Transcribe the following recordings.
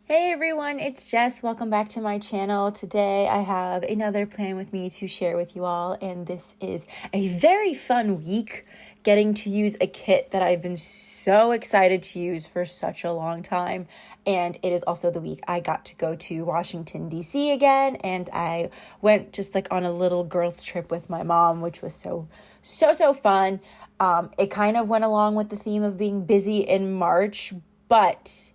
Hey everyone, it's Jess. Welcome back to my channel. Today I have another plan with me to share with you all, and this is a very fun week getting to use a kit that I've been so excited to use for such a long time. And it is also the week I got to go to Washington, D.C. again, and I went just like on a little girls trip with my mom, which was so fun. It kind of went along with the theme of being busy in March, but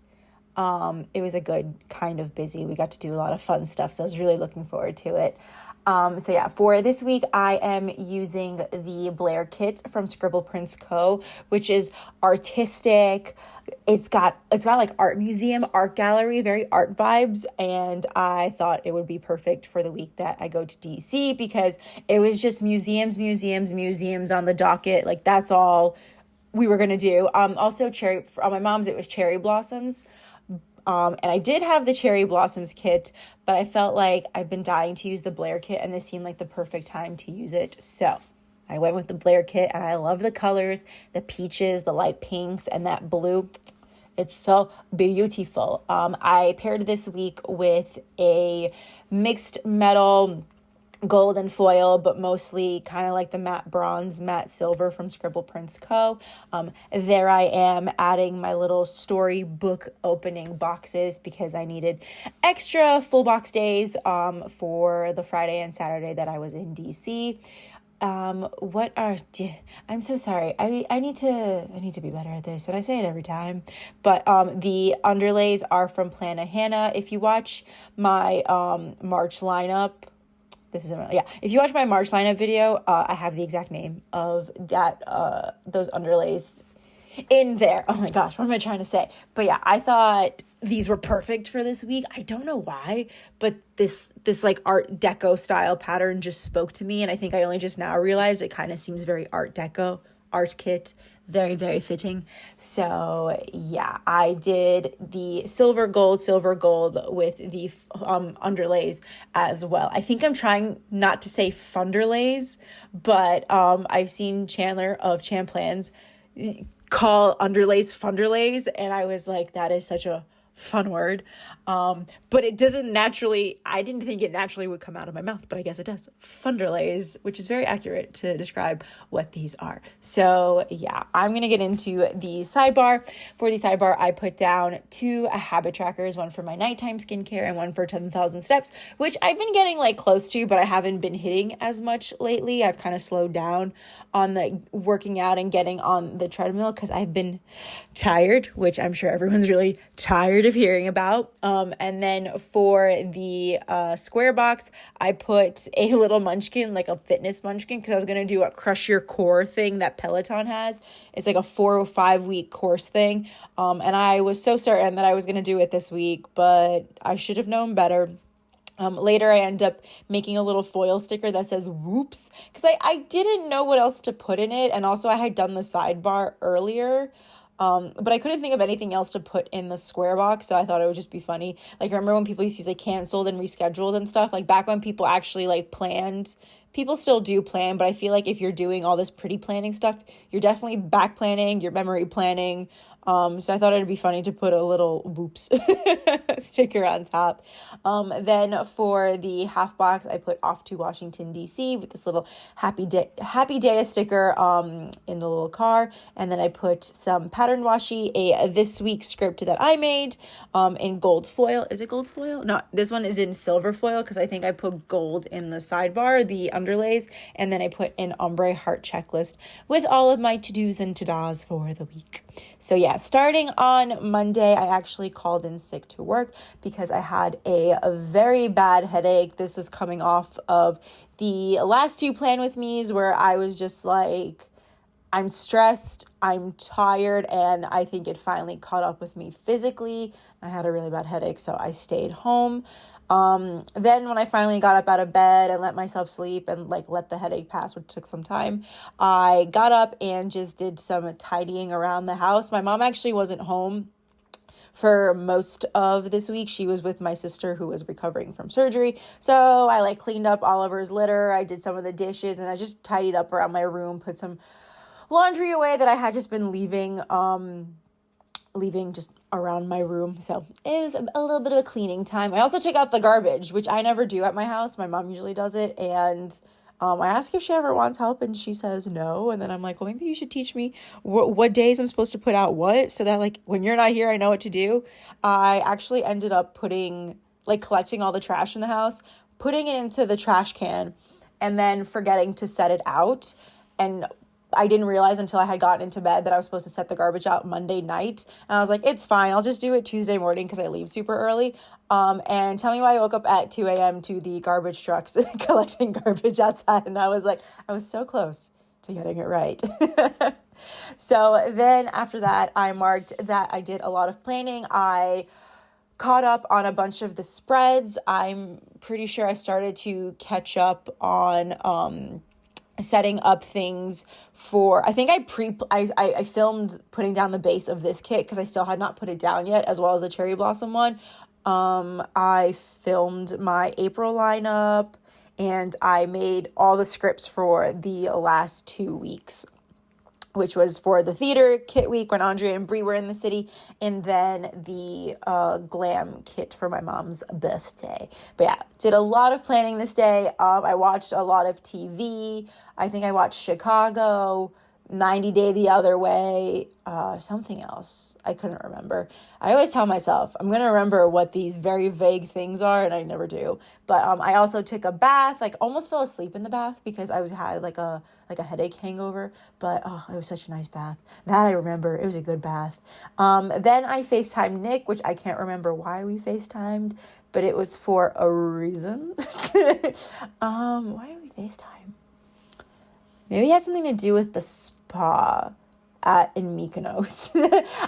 it was a good kind of busy. We got to do a lot of fun stuff, so I was really looking forward to it. For this week, I am using the Blair kit from ScribblePrintsCo, which is artistic. It's got like art museum, art gallery, very art vibes, and I thought it would be perfect for the week that I go to DC because it was just museums on the docket. Like that's all we were gonna do. Also cherry on my mom's, it was cherry blossoms. And I did have the cherry blossoms kit, but I felt like I've been dying to use the Blair kit, and this seemed like the perfect time to use it. So I went with the Blair kit, and I love the colors, the peaches, the light pinks, and that blue. It's so beautiful. I paired this week with a mixed metal gold and foil, but mostly kind of like the matte bronze, matte silver from ScribblePrintsCo. There I am adding my little storybook opening boxes because I needed extra full box days for the Friday and Saturday that I was in DC. I'm so sorry. I need to be better at this, and I say it every time. But the underlays are from Plana Hannah. If you watch my March lineup, if you watch my March lineup video, I have the exact name of that those underlays in there. Oh my gosh, what am I trying to say? But yeah, I thought these were perfect for this week. I don't know why, but this like Art Deco style pattern just spoke to me, and I think I only just now realized it kind of seems very Art Deco, art kit. Very, very fitting. So yeah, I did the silver gold with the underlays as well. I think I'm trying not to say funderlays, but I've seen Chandler of Champlans call underlays funderlays, and I was like, that is such a fun word. But it doesn't naturally, I didn't think it naturally would come out of my mouth, but I guess it does. Funderlays, which is very accurate to describe what these are. So yeah, I'm going to get into the sidebar. For the sidebar, I put down 2 habit trackers, one for my nighttime skincare and one for 10,000 steps, which I've been getting like close to, but I haven't been hitting as much lately. I've kind of slowed down on the working out and getting on the treadmill because I've been tired, which I'm sure everyone's really tired of hearing about. And then for the square box, I put a little munchkin, like a fitness munchkin, because I was going to do a crush your core thing that Peloton has. It's like a 4 or 5 week course thing. And I was so certain that I was going to do it this week, but I should have known better. Later, I end up making a little foil sticker that says whoops, because I didn't know what else to put in it. And also I had done the sidebar earlier. But I couldn't think of anything else to put in the square box, so I thought it would just be funny. Like, remember when people used to use like canceled and rescheduled and stuff? Like back when people actually like planned, people still do plan, but I feel like if you're doing all this pretty planning stuff, you're definitely back planning, you're memory planning. So I thought it'd be funny to put a little whoops sticker on top. Then for the half box, I put off to Washington, D.C. with this little happy day sticker in the little car. And then I put some pattern washi, a this week script that I made in gold foil. Is it gold foil? No, this one is in silver foil because I think I put gold in the sidebar, the underlays, and then I put an ombre heart checklist with all of my to-dos and to-das for the week. So yeah, starting on Monday, I actually called in sick to work because I had a very bad headache. This is coming off of the last 2 plan with me's where I was just like, I'm stressed, I'm tired, and I think it finally caught up with me physically. I had a really bad headache, so I stayed home. Then when I finally got up out of bed and let myself sleep and like let the headache pass, which took some time, I got up and just did some tidying around the house. My mom actually wasn't home for most of this week. She was with my sister who was recovering from surgery. So I like cleaned up Oliver's litter. I did some of the dishes and I just tidied up around my room, put some laundry away that I had just been leaving leaving just around my room. So it was a little bit of a cleaning time. I also took out the garbage, which I never do at my house. My mom usually does it. And I ask if she ever wants help, and she says no. And then I'm like, well, maybe you should teach me what days I'm supposed to put out what, so that like when you're not here, I know what to do. I actually ended up collecting all the trash in the house, putting it into the trash can, and then forgetting to set it out. And I didn't realize until I had gotten into bed that I was supposed to set the garbage out Monday night. And I was like, it's fine. I'll just do it Tuesday morning because I leave super early. And tell me why I woke up at 2 a.m. to the garbage trucks collecting garbage outside. And I was so close to getting it right. So then after that, I marked that I did a lot of planning. I caught up on a bunch of the spreads. I'm pretty sure I started to catch up on setting up things for, I think I filmed putting down the base of this kit because I still had not put it down yet, as well as the cherry blossom one. I filmed my April lineup, and I made all the scripts for the last 2 weeks, which was for the theater kit week when Andrea and Bree were in the city, and then the glam kit for my mom's birthday. But yeah, did a lot of planning this day. I watched a lot of TV. I think I watched Chicago, 90 Day the Other Way, something else. I couldn't remember. I always tell myself I'm going to remember what these very vague things are, and I never do. But I also took a bath, almost fell asleep in the bath because I had a headache hangover. But it was such a nice bath. That I remember. It was a good bath. Then I FaceTimed Nick, which I can't remember why we FaceTimed, but it was for a reason. Why did we FaceTime? Maybe it had something to do with the spa in Mykonos.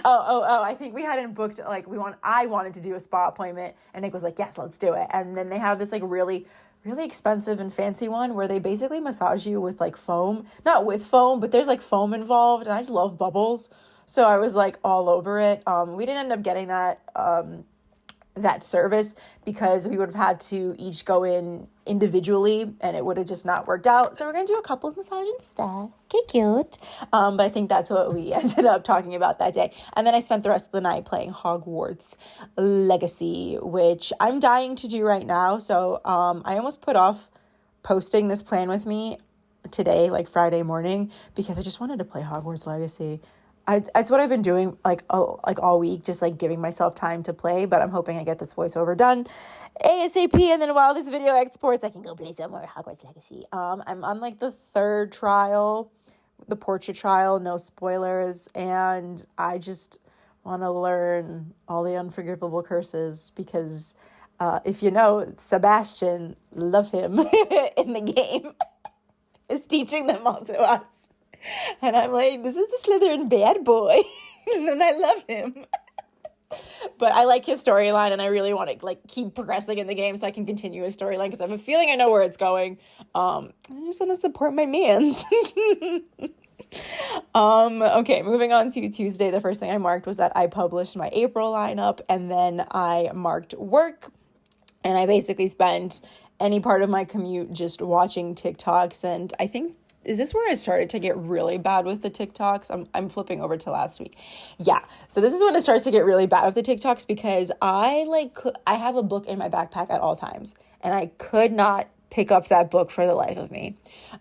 I think we hadn't booked, I wanted to do a spa appointment, and Nick was like, yes, let's do it. And then they have this really, really expensive and fancy one where they basically massage you with foam, not with foam, but there's foam involved, and I just love bubbles. So I was all over it. We didn't end up getting that service because we would have had to each go in individually, and it would have just not worked out. So we're going to do a couples massage instead. Okay, cute. But I think that's what we ended up talking about that day. And then I spent the rest of the night playing Hogwarts Legacy, which I'm dying to do right now. So I almost put off posting this plan with me today, Friday morning, because I just wanted to play Hogwarts Legacy. It's what I've been doing all week, just giving myself time to play, but I'm hoping I get this voiceover done ASAP, and then while this video exports, I can go play some more Hogwarts Legacy. I'm on the third trial, the portrait trial, no spoilers, and I just want to learn all the unforgivable curses because if you know, Sebastian, love him in the game, is teaching them all to us. And I'm like, this is the Slytherin bad boy. And I love him. But I like his storyline, and I really want to keep progressing in the game so I can continue his storyline because I have a feeling I know where it's going. I just want to support my mans. Okay, moving on to Tuesday. The first thing I marked was that I published my April lineup, and then I marked work, and I basically spent any part of my commute just watching TikToks. And I think, is this where I started to get really bad with the TikToks? I'm flipping over to last week. Yeah. So this is when it starts to get really bad with the TikToks because I have a book in my backpack at all times, and I could not pick up that book for the life of me.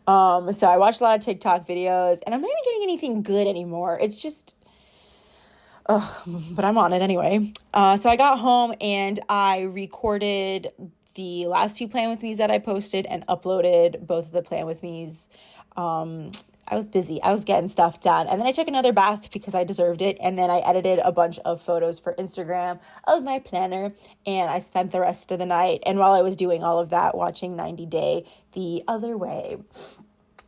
So I watched a lot of TikTok videos, and I'm not even getting anything good anymore. It's just, but I'm on it anyway. So I got home and I recorded the last 2 Plan With Me's that I posted and uploaded both of the Plan With Me's. I was busy. I was getting stuff done. And then I took another bath because I deserved it. And then I edited a bunch of photos for Instagram of my planner. And I spent the rest of the night. And while I was doing all of that, watching 90 Day the Other Way.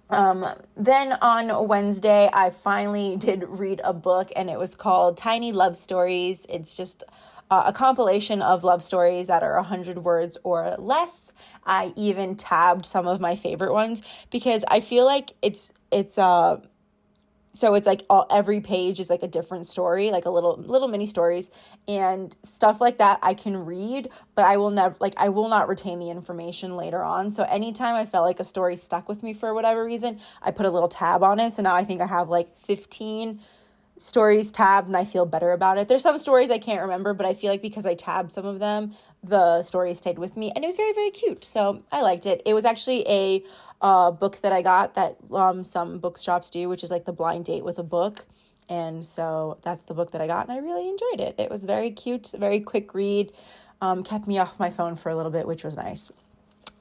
Then on Wednesday, I finally did read a book, and it was called Tiny Love Stories. It's just a compilation of love stories that are 100 words or less. I even tabbed some of my favorite ones because I feel like every page is a different story, a little mini stories and stuff like that I can read, but I will not retain the information later on. So anytime I felt like a story stuck with me for whatever reason, I put a little tab on it. So now I think I have 15 stories tabbed and I feel better about it. There's some stories I can't remember, but I feel like because I tabbed some of them, the story stayed with me, and it was very, very cute. So I liked it. It was actually a book that I got that some bookshops do, which is like the blind date with a book. And so that's the book that I got, and I really enjoyed it. It was very cute, very quick read, kept me off my phone for a little bit, which was nice.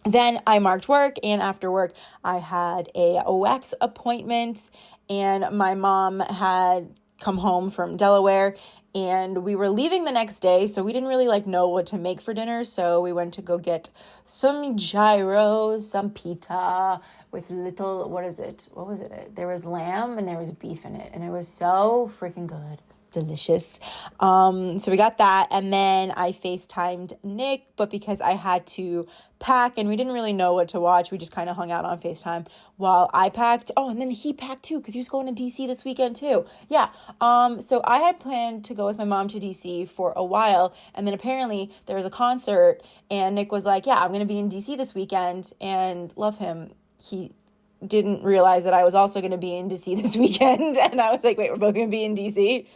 Then I marked work, and after work, I had a wax appointment, and my mom had come home from Delaware, and we were leaving the next day, so we didn't really know what to make for dinner. So we went to go get some gyros, some pita with little, what was it? There was lamb and there was beef in it, and it was so freaking good. Delicious. So we got that, and then I FaceTimed Nick, but because I had to pack and we didn't really know what to watch, we just kind of hung out on FaceTime while I packed. Oh, and then he packed too, because he was going to DC this weekend too. Yeah. So I had planned to go with my mom to DC for a while, and then apparently there was a concert, and Nick was like, yeah, I'm going to be in DC this weekend, and love him. He didn't realize that I was also going to be in DC this weekend, and I was like, wait, we're both going to be in DC?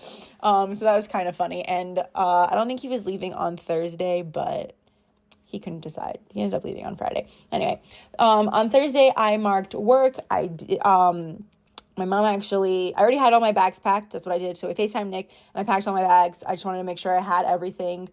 So that was kind of funny, and I don't think he was leaving on Thursday, but he couldn't decide. He ended up leaving on Friday. Anyway, on Thursday, I marked work. My mom I already had all my bags packed. That's what I did. So I FaceTimed Nick, and I packed all my bags. I just wanted to make sure I had everything.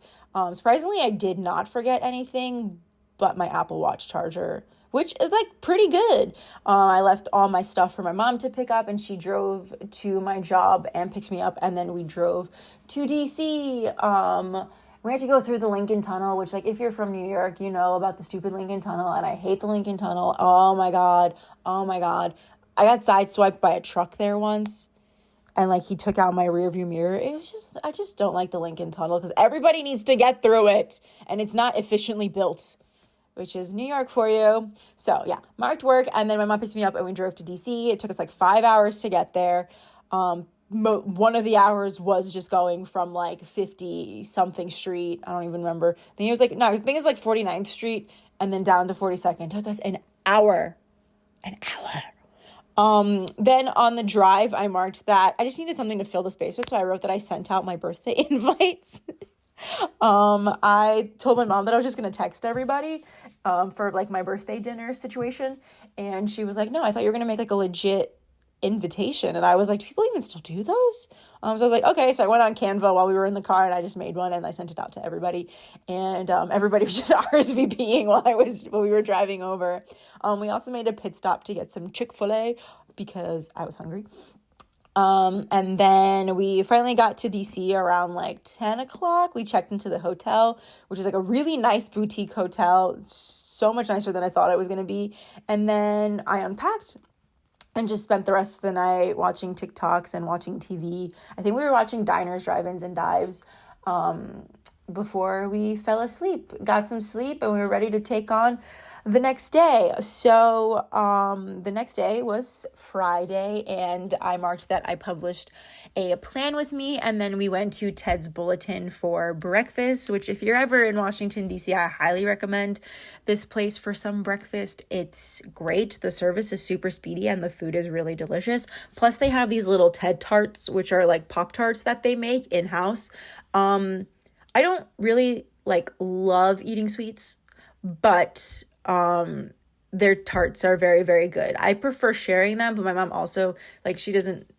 Surprisingly, I did not forget anything but my Apple Watch charger, which is pretty good. I left all my stuff for my mom to pick up, and she drove to my job and picked me up, and then we drove to DC. We had to go through the Lincoln Tunnel, which if you're from New York, you know about the stupid Lincoln Tunnel, and I hate the Lincoln Tunnel. Oh my God. I got sideswiped by a truck there once, and he took out my rearview mirror. It was I just don't like the Lincoln Tunnel because everybody needs to get through it, and it's not efficiently built, which is New York for you. So yeah, marked work, and then my mom picked me up and we drove to DC. It took us 5 hours to get there. One of the hours was just going from 50 something street. I don't even remember. I think it was 49th Street and then down to 42nd. It took us an hour. Then on the drive, I marked that I just needed something to fill the space with. So I wrote that I sent out my birthday invites. I told my mom that I was just going to text everybody, for my birthday dinner situation. And she was like, no, I thought you were going to make a legit invitation. And I was like, do people even still do those? So I was like, okay. So I went on Canva while we were in the car, and I just made one and I sent it out to everybody. And, everybody was just RSVPing while we were driving over. We also made a pit stop to get some Chick-fil-A because I was hungry. And then we finally got to DC around 10 o'clock. We checked into the hotel, which was a really nice boutique hotel. So much nicer than I thought it was going to be. And then I unpacked and just spent the rest of the night watching TikToks and watching TV. I think we were watching Diners, Drive-Ins, and Dives, before we fell asleep. Got some sleep, and we were ready to take on the next day. So the next day was Friday, and I marked that I published a plan with me, and then we went to Ted's Bulletin for breakfast, which if you're ever in Washington, D.C., I highly recommend this place for some breakfast. It's great. The service is super speedy, and the food is really delicious. Plus, they have these little Ted Tarts, which are Pop-Tarts that they make in-house. I don't really love eating sweets, but their tarts are very, very good. I prefer sharing them, but my mom also, she doesn't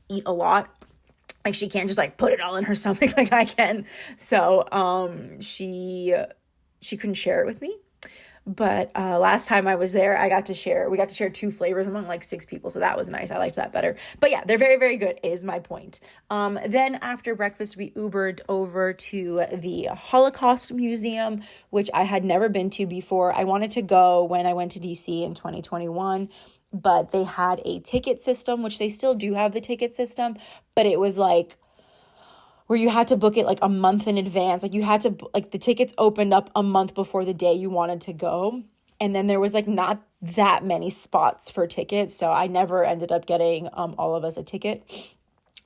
eat a lot. She can't just put it all in her stomach like I can. So, she couldn't share it with me. But last time I was there, we got to share 2 flavors among 6 people. So that was nice. I liked that better. But yeah, they're very, very good is my point. Then after breakfast, we Ubered over to the Holocaust Museum, which I had never been to before. I wanted to go when I went to DC in 2021, but they had a ticket system, which they still do have the ticket system, but it was where you had to book it a month in advance. You had to, the tickets opened up a month before the day you wanted to go. And then there was not that many spots for tickets. So I never ended up getting all of us a ticket.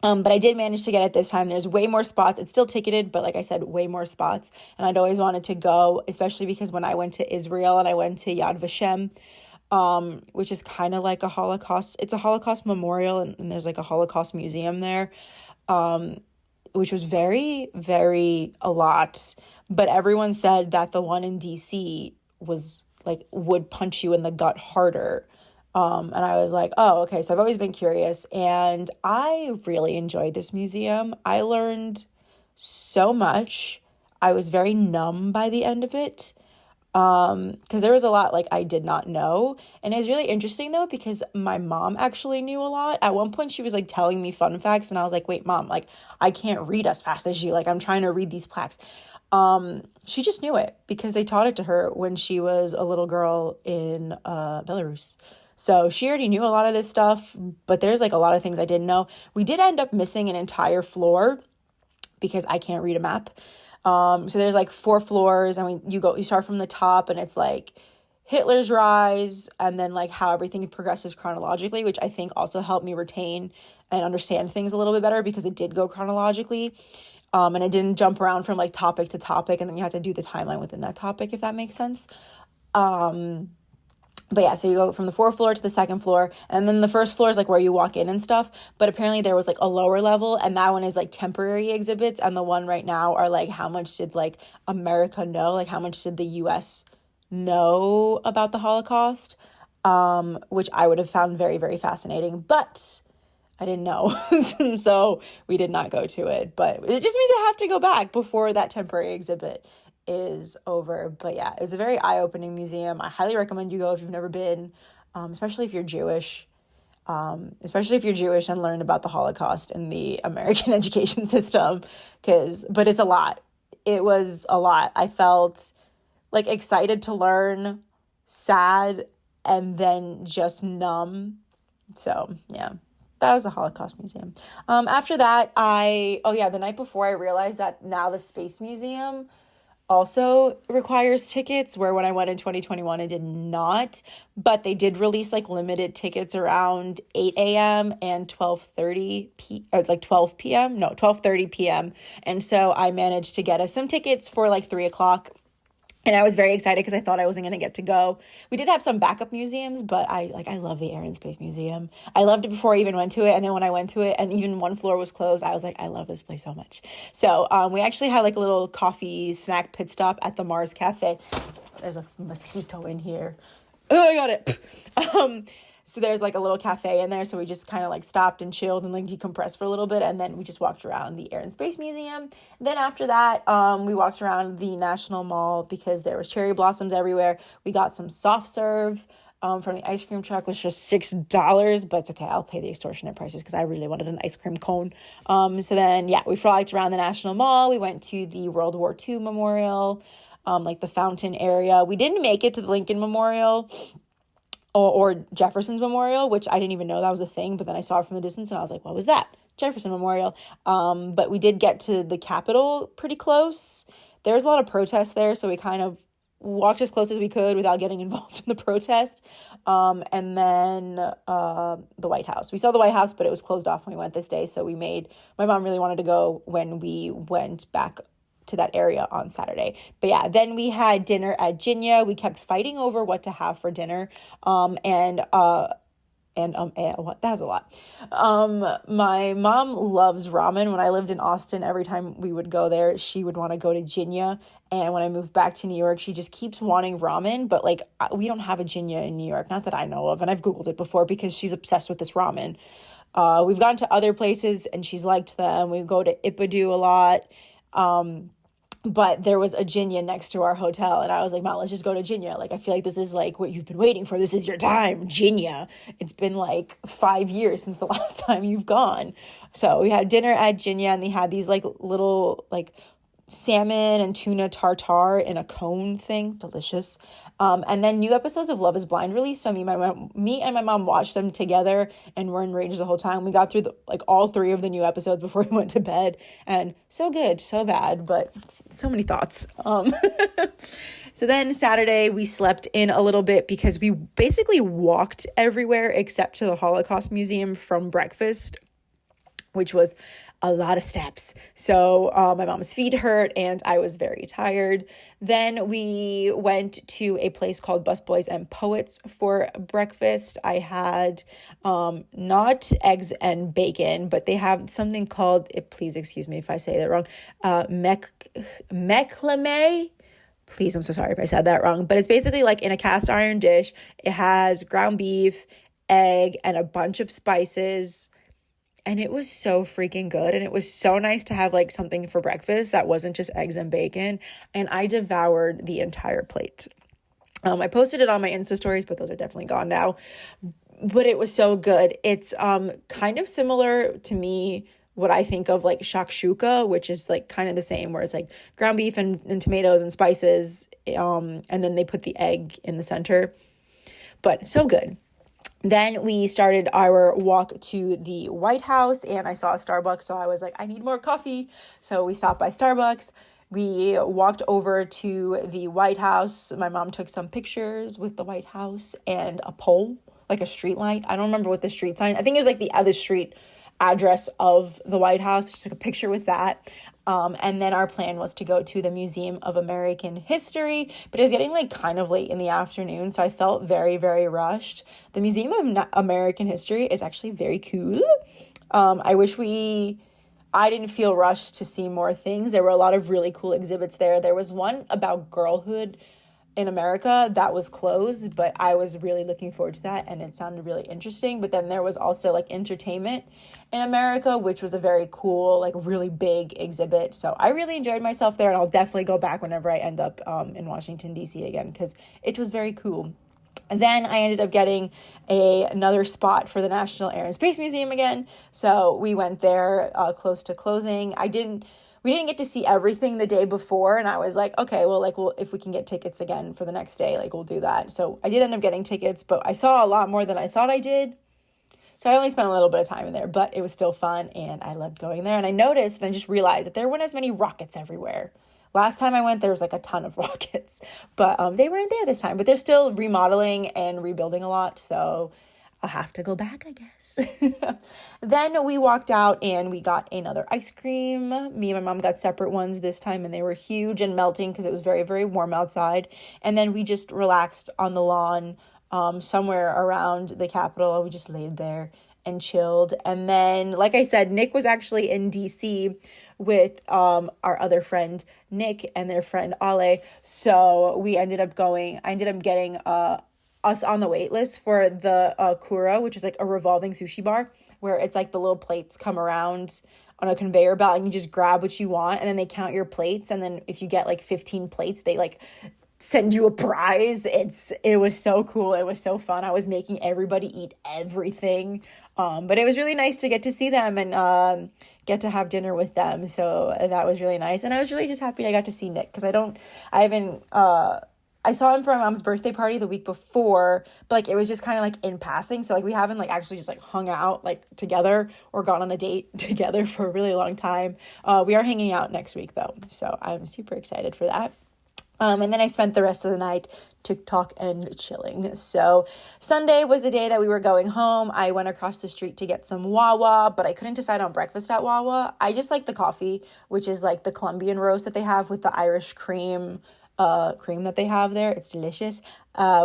But I did manage to get it this time. There's way more spots. It's still ticketed, but like I said, way more spots. And I'd always wanted to go, especially because when I went to Israel and I went to Yad Vashem, which is kind of like a Holocaust. It's a Holocaust memorial, and there's a Holocaust museum there. which was very, very a lot. But everyone said that the one in DC was like would punch you in the gut harder. And I was like, oh, okay. So I've always been curious, and I really enjoyed this museum. I learned so much. I was very numb by the end of it. Because there was a lot like I did not know. And it was really interesting though, because my mom actually knew a lot. At one point she was like telling me fun facts, and I was like, wait, Mom, like I can't read as fast as you. Like I'm trying to read these plaques. She just knew it because they taught it to her when she was a little girl in Belarus. So she already knew a lot of this stuff, but there's like a lot of things I didn't know. We did end up missing an entire floor because I can't read a map. So there's like 4 floors, and you start from the top, and it's like Hitler's rise, and then like how everything progresses chronologically, which I think also helped me retain and understand things a little bit better because it did go chronologically. And it didn't jump around from like topic to topic, and then you have to do the timeline within that topic, if that makes sense. But yeah, so you go from the 4th floor to the 2nd floor, and then the 1st floor is like where you walk in and stuff. But apparently there was like a lower level, and that one is like temporary exhibits. And the one right now are like, how much did like America know? Like how much did the US know about the Holocaust? Which I would have found very, very fascinating, but I didn't know. And so we did not go to it, but it just means I have to go back before that temporary exhibit is over. But yeah, it was a very eye-opening museum. I highly recommend you go if you've never been, especially if you're Jewish, and learn about the Holocaust in the American education system, but it's a lot. It was a lot. I felt like excited to learn, sad, and then just numb. So yeah, that was the Holocaust Museum. After that, the night before I realized that now the Space Museum also requires tickets, where when I went in 2021 it did not, but they did release like limited tickets around 8 a.m. and 12:30 p.m. And so I managed to get us some tickets for like 3 o'clock. And I was very excited because I thought I wasn't going to get to go. We did have some backup museums, but I love the Air and Space Museum. I loved it before I even went to it. And then when I went to it and even one floor was closed, I was like, I love this place so much. So we actually had like a little coffee snack pit stop at the Mars Cafe. There's a mosquito in here. Oh, I got it. So there's like a little cafe in there. So we just kind of like stopped and chilled and like decompressed for a little bit. And then we just walked around the Air and Space Museum. And then after that, we walked around the National Mall because there was cherry blossoms everywhere. We got some soft serve from the ice cream truck, which was $6, but it's okay. I'll pay the extortionate prices because I really wanted an ice cream cone. So then, yeah, we frolicked around the National Mall. We went to the World War II Memorial, like the fountain area. We didn't make it to the Lincoln Memorial or Jefferson's Memorial, which I didn't even know that was a thing, but then I saw it from the distance and I was like, what was that? Jefferson Memorial. But we did get to the Capitol pretty close. There was a lot of protests there, so we kind of walked as close as we could without getting involved in the protest. And then the White House. We saw the White House, but it was closed off when we went this day, so my mom really wanted to go when we went back to that area on Saturday. But yeah, then we had dinner at Jinya. We kept fighting over what to have for dinner. And what? That's a lot. My mom loves ramen. When I lived in Austin, every time we would go there, she would want to go to Jinya. And when I moved back to New York, she just keeps wanting ramen. But like, we don't have a Jinya in New York, not that I know of. And I've Googled it before because she's obsessed with this ramen. We've gone to other places and she's liked them. We go to Ipadu a lot. But there was a Jinya next to our hotel, and I was like, Mom, let's just go to Jinya. Like, I feel like this is like what you've been waiting for. This is your time, Jinya. It's been like 5 years since the last time you've gone. So we had dinner at Jinya, and they had these like little like salmon and tuna tartare in a cone thing. Delicious. And then new episodes of Love is Blind released. So me and my mom watched them together and were enraged the whole time. We got through all 3 of the new episodes before we went to bed, and so good, so bad, but so many thoughts. So then Saturday we slept in a little bit because we basically walked everywhere except to the Holocaust Museum from breakfast, which was a lot of steps. So my mom's feet hurt and I was very tired. Then we went to a place called Busboys and Poets for breakfast. I had not eggs and bacon, but they have something called, please excuse me if I say that wrong, meclame. Please, I'm so sorry if I said that wrong, but it's basically like in a cast iron dish. It has ground beef, egg, and a bunch of spices. And it was so freaking good. And it was so nice to have like something for breakfast that wasn't just eggs and bacon. And I devoured the entire plate. I posted it on my Insta stories, but those are definitely gone now. But it was so good. It's kind of similar to me, what I think of like shakshuka, which is like kind of the same, where it's like ground beef and tomatoes and spices. And then they put the egg in the center. But so good. Then we started our walk to the White House and I saw a Starbucks. So I was like, I need more coffee. So we stopped by Starbucks. We walked over to the White House. My mom took some pictures with the White House and a pole, like a street light. I don't remember what the street sign, I think it was like the other street address of the White House. She took a picture with that. And then our plan was to go to the Museum of American History, but it was getting like kind of late in the afternoon, so I felt very, very rushed. The Museum of American History is actually very cool. I didn't feel rushed to see more things. There were a lot of really cool exhibits there. There was one about girlhood in America that was closed, but I was really looking forward to that and it sounded really interesting. But then there was also like entertainment in America, which was a very cool, like really big exhibit. So I really enjoyed myself there and I'll definitely go back whenever I end up in Washington, D.C. again, because it was very cool. And then I ended up getting another spot for the National Air and Space Museum again. So we went there close to closing. We didn't get to see everything the day before. And I was like, okay, well, if we can get tickets again for the next day, like we'll do that. So I did end up getting tickets, but I saw a lot more than I thought I did. So I only spent a little bit of time in there, but it was still fun and I loved going there. And I noticed and I just realized that there weren't as many rockets everywhere. Last time I went, there was like a ton of rockets, but they weren't there this time. But they're still remodeling and rebuilding a lot, so I'll have to go back, I guess. Then we walked out and we got another ice cream. Me and my mom got separate ones this time, and they were huge and melting because it was very, very warm outside. And then we just relaxed on the lawn somewhere around the Capitol. We just laid there and chilled. And then, like I said, Nick was actually in DC with our other friend Nick and their friend Ale. So I ended up getting us on the wait list for the Kura, which is like a revolving sushi bar where it's like the little plates come around on a conveyor belt and you just grab what you want and then they count your plates. And then if you get like 15 plates, they like send you a prize. It was so cool. It was so fun. I was making everybody eat everything. But it was really nice to get to see them and get to have dinner with them. So that was really nice. And I was really just happy I got to see Nick because I saw him for my mom's birthday party the week before, but like it was just kind of like in passing. So like we haven't like actually just like hung out like together or gone on a date together for a really long time. We are hanging out next week though. So I'm super excited for that. And then I spent the rest of the night TikTok and chilling. So Sunday was the day that we were going home. I went across the street to get some Wawa, but I couldn't decide on breakfast at Wawa. I just like the coffee, which is like the Colombian roast that they have with the Irish cream that they have there. It's delicious.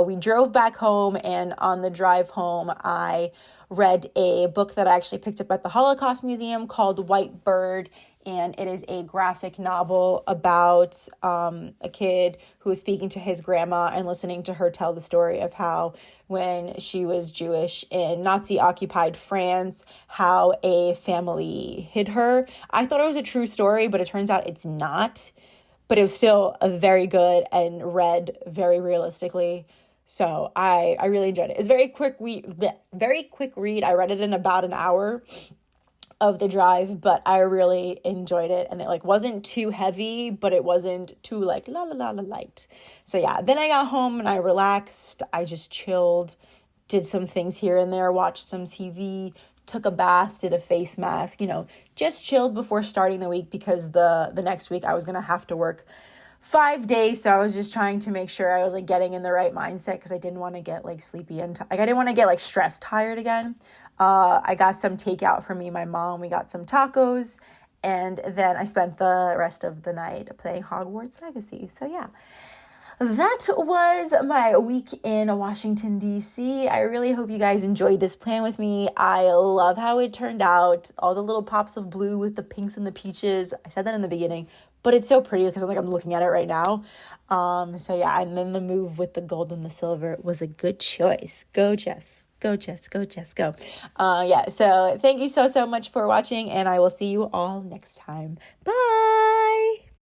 We drove back home, and on the drive home, I read a book that I actually picked up at the Holocaust Museum called White Bird. And it is a graphic novel about a kid who is speaking to his grandma and listening to her tell the story of how when she was Jewish in Nazi-occupied France, how a family hid her. I thought it was a true story, but it turns out it's not. But it was still a very good and read very realistically. So I really enjoyed it. It's very quick read. I read it in about an hour of the drive, but I really enjoyed it, and it like wasn't too heavy, but it wasn't too like la la la la light. So yeah, then I got home and I relaxed. I just chilled, did some things here and there, watched some TV, took a bath, did a face mask, just chilled before starting the week because the next week I was gonna have to work 5 days. So I was just trying to make sure I was like getting in the right mindset because I didn't want to get like sleepy and I didn't want to get like stressed tired again. I got some takeout for me and my mom. We got some tacos, and then I spent the rest of the night playing Hogwarts Legacy. So yeah, that was my week in Washington, D.C. I really hope you guys enjoyed this plan with me. I love how it turned out. All the little pops of blue with the pinks and the peaches. I said that in the beginning, but it's so pretty because I'm looking at it right now. So yeah, and then the move with the gold and the silver was a good choice. Go Jess. Go Jess, go Jess, go. Yeah, so thank you so much for watching, and I will see you all next time. Bye!